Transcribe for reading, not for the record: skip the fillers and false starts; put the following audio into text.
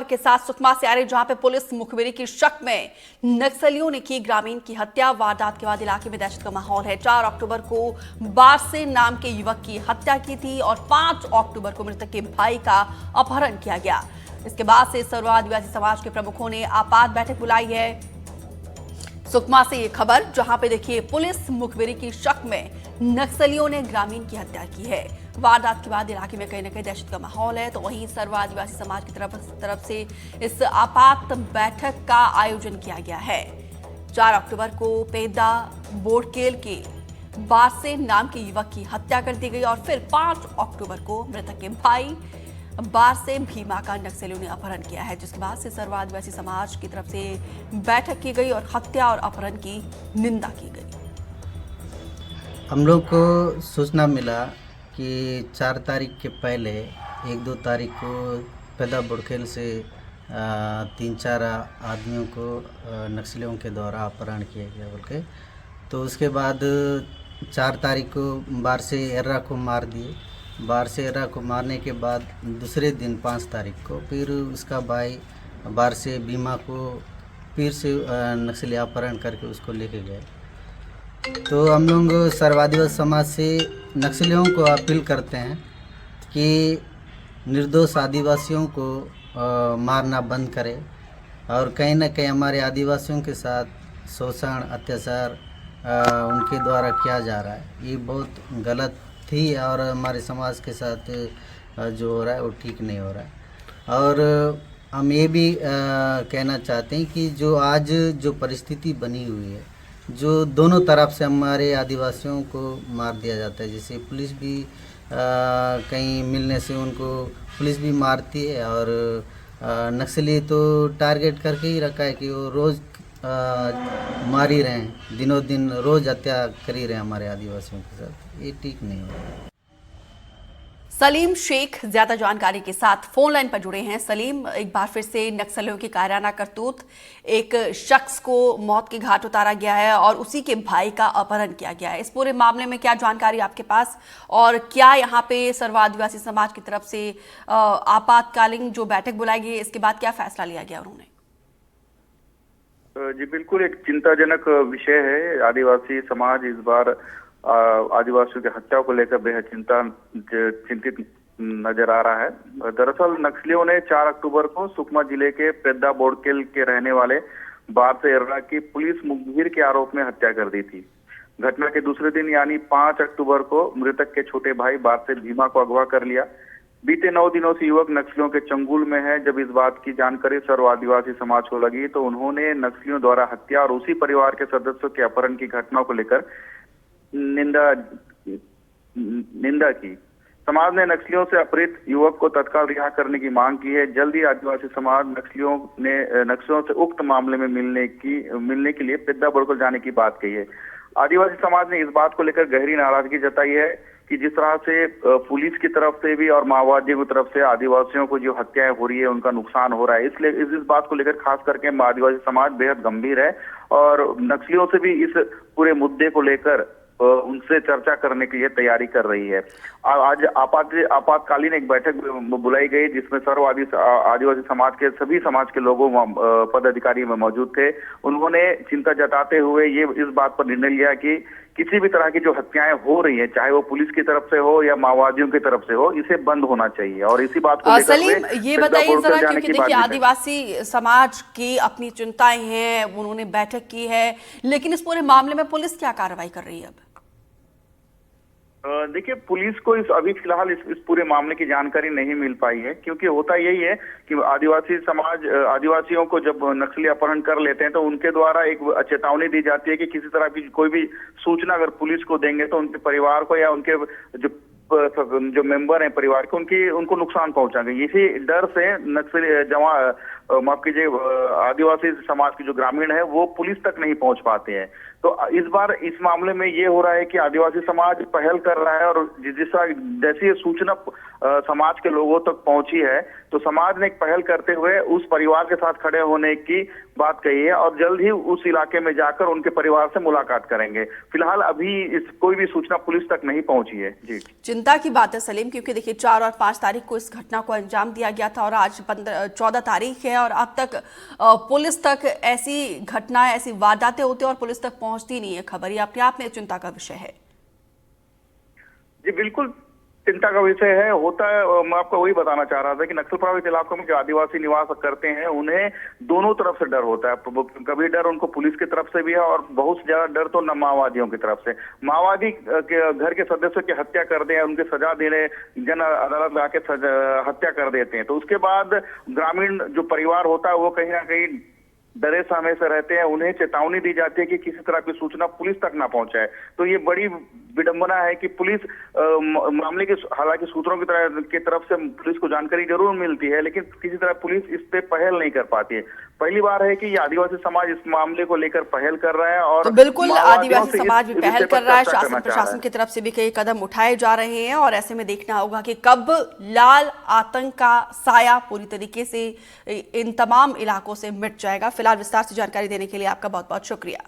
के साथ सुकमा से आ रहे, जहां पे पुलिस मुखबिरी की शक में नक्सलियों ने की ग्रामीण की हत्या। वारदात के बाद इलाके में दहशत का माहौल है। 4 अक्टूबर को बारसे नाम के युवक की हत्या की थी और 5 अक्टूबर को मृतक के भाई का अपहरण किया गया। इसके बाद से सर्व आदिवासी समाज के प्रमुखों ने आपात बैठक बुलाई है। सुकमा से ये खबर, जहां पे देखिए पुलिस मुखबिरी की शक में नक्सलियों ने ग्रामीण की हत्या की है। वारदात के बाद इलाके में कहीं न कहीं दहशत का माहौल है। तो वहीं सर्व आदिवासी समाज की तरफ से इस आपात बैठक का आयोजन किया गया है। 4 अक्टूबर को पेदा बोड़केल के बारसे नाम के युवक की हत्या कर दी गई और फिर 5 अक्टूबर को मृतक के भाई बारसे भीमा का नक्सलियों ने अपहरण किया है, जिसके बाद से सर्व आदिवासी समाज की तरफ से बैठक की गई और हत्या और अपहरण की निंदा की गई। हम लोग को सूचना मिला कि 4 तारीख के पहले 1-2 तारीख को पेदा बुड़खेल से 3-4 आदमियों को नक्सलियों के द्वारा अपहरण किया गया बोल के। तो उसके बाद 4 तारीख को बारसे एर्रा को मार दिए। बारसे एर्रा को मारने के बाद दूसरे दिन 5 तारीख को फिर उसका भाई बारसे भीमा को फिर से नक्सली अपहरण करके उसको लेके गए। तो हम लोग सर्व आदिवासी समाज से नक्सलियों को अपील करते हैं कि निर्दोष आदिवासियों को मारना बंद करें और कहीं ना कहीं हमारे आदिवासियों के साथ शोषण अत्याचार उनके द्वारा किया जा रहा है। ये बहुत गलत थी और हमारे समाज के साथ जो हो रहा है वो ठीक नहीं हो रहा है। और हम ये भी कहना चाहते हैं कि जो आज जो परिस्थिति बनी हुई है, जो दोनों तरफ से हमारे आदिवासियों को मार दिया जाता है, जैसे पुलिस भी कहीं मिलने से उनको पुलिस भी मारती है और नक्सली तो टारगेट करके ही रखा है कि वो रोज़ मार ही रहे हैं, दिनों दिन रोज़ हत्या कर ही रहे हैं हमारे आदिवासियों के साथ। ये ठीक नहीं है। सलीम शेख ज्यादा जानकारी के साथ फोन लाइन पर जुड़े हैं। सलीम, एक बार फिर से नक्सलियों की कायराना करतूत, एक शख्स को मौत के घाट उतारा गया है और उसी के भाई का अपहरण किया गया है। इस पूरे मामले में क्या जानकारी आपके पास, और क्या यहाँ पे सर्व आदिवासी समाज की तरफ से आपातकालीन जो बैठक बुलाई गई, इसके बाद क्या फैसला लिया गया उन्होंने? जी बिल्कुल, एक चिंताजनक विषय है। आदिवासी समाज इस बार आदिवासियों की हत्या को लेकर बेहद चिंतित नजर आ रहा है। दरअसल नक्सलियों ने 4 अक्टूबर को सुकमा जिले के पेदा बोड़केल के रहने वाले बारसे एर्रा की पुलिस मुखबिर के आरोप में हत्या कर दी थी। घटना के दूसरे दिन यानी 5 अक्टूबर को मृतक के छोटे भाई बारसे भीमा को अगवा कर लिया। बीते 9 दिनों से युवक नक्सलियों के चंगुल में है। जब इस बात की जानकारी सर्व आदिवासी समाज को लगी तो उन्होंने नक्सलियों द्वारा हत्या और उसी परिवार के सदस्यों के अपहरण की घटना को लेकर निंदा की। समाज ने नक्सलियों से अपहृत युवक को तत्काल रिहा करने की मांग की है। जल्द ही आदिवासी समाज नक्सलियों से उक्त मामले में मिलने के लिए पेदा बोड़केल जाने की बात कही है। आदिवासी समाज ने इस बात को लेकर गहरी नाराजगी जताई है कि जिस तरह से पुलिस की तरफ से भी और माओवादियों की तरफ से आदिवासियों को जो हत्याएं हो रही है, उनका नुकसान हो रहा है, इसलिए इस बात को लेकर खास करके आदिवासी समाज बेहद गंभीर है और नक्सलियों से भी इस पूरे मुद्दे को लेकर उनसे चर्चा करने के लिए तैयारी कर रही है। आज आपातकालीन एक बैठक बुलाई गई जिसमें सर्व आदिवासी समाज के सभी समाज के लोगों पदाधिकारी में मौजूद थे। उन्होंने चिंता जताते हुए ये इस बात पर निर्णय लिया कि किसी भी तरह की जो हत्याएं हो रही है, चाहे वो पुलिस की तरफ से हो या माओवादियों की तरफ से हो, इसे बंद होना चाहिए। और इसी बात को लेकर सलीम, ये बताइए जरा, क्योंकि देखिए आदिवासी समाज की अपनी चिंताएं हैं, उन्होंने बैठक की है, लेकिन इस पूरे मामले में पुलिस क्या कार्रवाई कर रही है? अब देखिए, पुलिस को अभी फिलहाल इस पूरे मामले की जानकारी नहीं मिल पाई है, क्योंकि होता यही है कि आदिवासी समाज आदिवासियों को जब नक्सली अपहरण कर लेते हैं तो उनके द्वारा एक चेतावनी दी जाती है कि किसी तरह की कोई भी सूचना अगर पुलिस को देंगे तो उनके परिवार को या उनके जो मेंबर हैं परिवार के उनको नुकसान पहुंचाएंगे। इसी डर से नक्सली माफ कीजिए आदिवासी समाज के जो ग्रामीण है वो पुलिस तक नहीं पहुंच पाते हैं। तो इस बार इस मामले में ये हो रहा है कि आदिवासी समाज पहल कर रहा है और जैसी सूचना समाज के लोगों तक पहुंची है तो समाज ने एक पहल करते हुए उस परिवार के साथ खड़े होने की बात कही है और जल्द ही उस इलाके में जाकर उनके परिवार से मुलाकात करेंगे। फिलहाल अभी कोई भी सूचना पुलिस तक नहीं पहुंची है। जी। चिंता की बात है सलीम, क्योंकि देखिए 4 और 5 तारीख को इस घटना को अंजाम दिया गया था और आज 14 तारीख है और अब तक पुलिस तक ऐसी घटनाएं, ऐसी वारदातें होती हैं और पुलिस तक पहुंचती नहीं है खबर। ये अपने आप में चिंता का विषय है। जी बिल्कुल चिंता का विषय है, होता है। मैं आपको वही बताना चाह रहा था कि नक्सल प्रभावित इलाकों में जो आदिवासी निवास करते हैं उन्हें दोनों तरफ से डर होता है। कभी डर उनको पुलिस की तरफ से भी है और बहुत ज्यादा डर तो माओवादियों की तरफ से। माओवादी के घर के सदस्यों की हत्या कर दे, उनके सजा देने जन अदालत ला के हत्या कर देते हैं, तो उसके बाद ग्रामीण जो परिवार होता है वो कहीं ना कहीं डरे सहमे से रहते हैं। उन्हें चेतावनी दी जाती है कि किसी तरह की सूचना पुलिस तक ना पहुंचाए। तो ये बड़ी विडंबना है कि पुलिस मामले के, हालांकि सूत्रों की तरफ से पुलिस को जानकारी जरूर मिलती है, लेकिन किसी तरह पुलिस इस पे पहल नहीं कर पाती है। पहली बार है कि ये आदिवासी समाज इस मामले को लेकर पहल कर रहा है और तो बिल्कुल आदिवासी समाज भी पहल कर रहा है, शासन प्रशासन की तरफ से भी कई कदम उठाए जा रहे हैं और ऐसे में देखना होगा कि कब लाल आतंक का साया पूरी तरीके से इन तमाम इलाकों से मिट जाएगा। फिलहाल विस्तार से जानकारी देने के लिए आपका बहुत बहुत शुक्रिया।